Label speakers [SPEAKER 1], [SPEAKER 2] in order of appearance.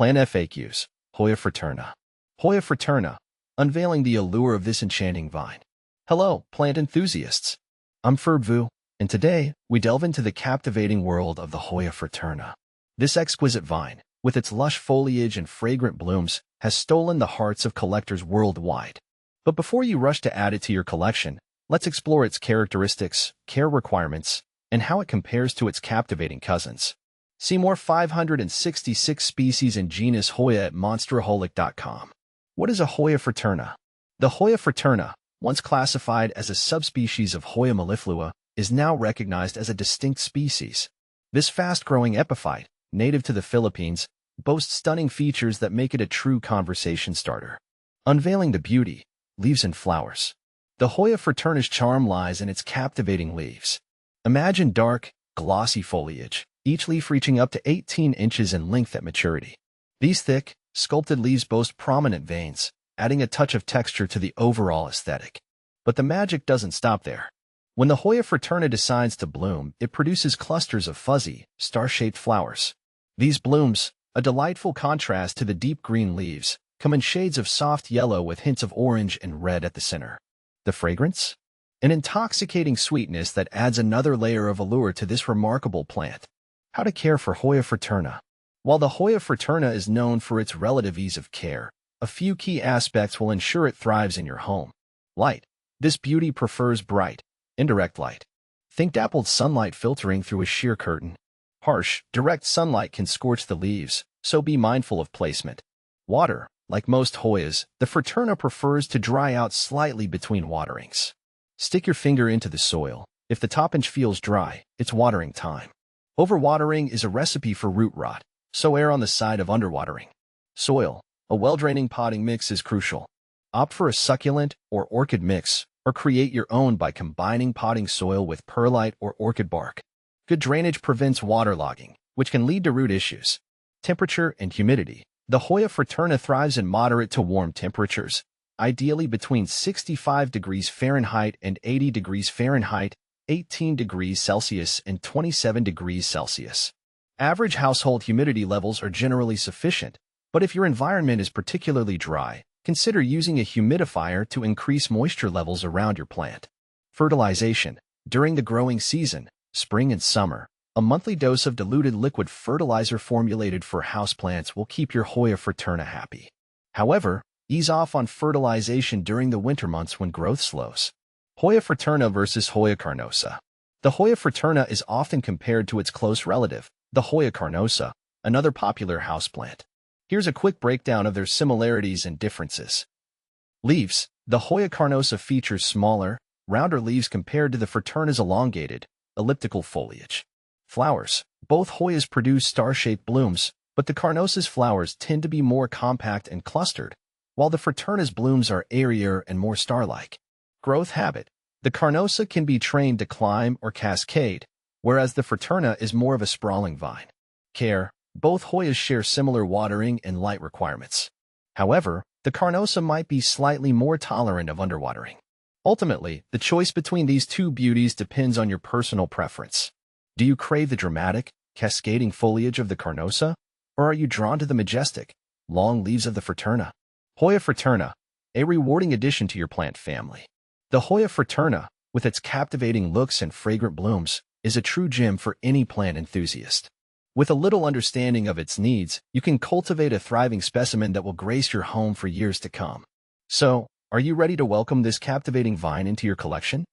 [SPEAKER 1] Plant FAQs, Hoya fraterna. Hoya fraterna, unveiling the allure of this enchanting vine. Hello, plant enthusiasts. I'm Ferbu, and today we delve into the captivating world of the Hoya fraterna. This exquisite vine, with its lush foliage and fragrant blooms, has stolen the hearts of collectors worldwide. But before you rush to add it to your collection, let's explore its characteristics, care requirements, and how it compares to its captivating cousins. See more 566 species in genus Hoya at monsteraholic.com. What is a Hoya fraterna? The Hoya fraterna, once classified as a subspecies of Hoya melliflua, is now recognized as a distinct species. This fast-growing epiphyte, native to the Philippines, boasts stunning features that make it a true conversation starter. Unveiling the beauty, leaves and flowers. The Hoya fraterna's charm lies in its captivating leaves. Imagine dark, glossy foliage, each leaf reaching up to 18 inches in length at maturity. These thick, sculpted leaves boast prominent veins, adding a touch of texture to the overall aesthetic. But the magic doesn't stop there. When the Hoya fraterna decides to bloom, it produces clusters of fuzzy, star-shaped flowers. These blooms, a delightful contrast to the deep green leaves, come in shades of soft yellow with hints of orange and red at the center. The fragrance? An intoxicating sweetness that adds another layer of allure to this remarkable plant. How to care for Hoya fraterna. While the Hoya fraterna is known for its relative ease of care, a few key aspects will ensure it thrives in your home. Light. This beauty prefers bright, indirect light. Think dappled sunlight filtering through a sheer curtain. Harsh, direct sunlight can scorch the leaves, so be mindful of placement. Water. Like most Hoyas, the fraterna prefers to dry out slightly between waterings. Stick your finger into the soil. If the top inch feels dry, it's watering time. Overwatering is a recipe for root rot, so err on the side of underwatering. Soil. A well-draining potting mix is crucial. Opt for a succulent or orchid mix, or create your own by combining potting soil with perlite or orchid bark. Good drainage prevents waterlogging, which can lead to root issues. Temperature and humidity. The Hoya fraterna thrives in moderate to warm temperatures, ideally between 65 degrees Fahrenheit and 80 degrees Fahrenheit, 18 degrees Celsius and 27 degrees Celsius. Average household humidity levels are generally sufficient, but if your environment is particularly dry, consider using a humidifier to increase moisture levels around your plant. Fertilization. During the growing season, spring and summer, a monthly dose of diluted liquid fertilizer formulated for houseplants will keep your Hoya fraterna happy. However, ease off on fertilization during the winter months when growth slows. Hoya fraterna versus Hoya carnosa. The Hoya fraterna is often compared to its close relative, the Hoya carnosa, another popular houseplant. Here's a quick breakdown of their similarities and differences. Leaves. The Hoya carnosa features smaller, rounder leaves compared to the fraterna's elongated, elliptical foliage. Flowers. Both Hoyas produce star-shaped blooms, but the carnosa's flowers tend to be more compact and clustered, while the fraterna's blooms are airier and more star-like. Growth habit. The carnosa can be trained to climb or cascade, whereas the fraterna is more of a sprawling vine. Care. Both Hoyas share similar watering and light requirements. However, the carnosa might be slightly more tolerant of underwatering. Ultimately, the choice between these two beauties depends on your personal preference. Do you crave the dramatic, cascading foliage of the carnosa, or are you drawn to the majestic, long leaves of the fraterna? Hoya fraterna, a rewarding addition to your plant family. The Hoya fraterna, with its captivating looks and fragrant blooms, is a true gem for any plant enthusiast. With a little understanding of its needs, you can cultivate a thriving specimen that will grace your home for years to come. So, are you ready to welcome this captivating vine into your collection?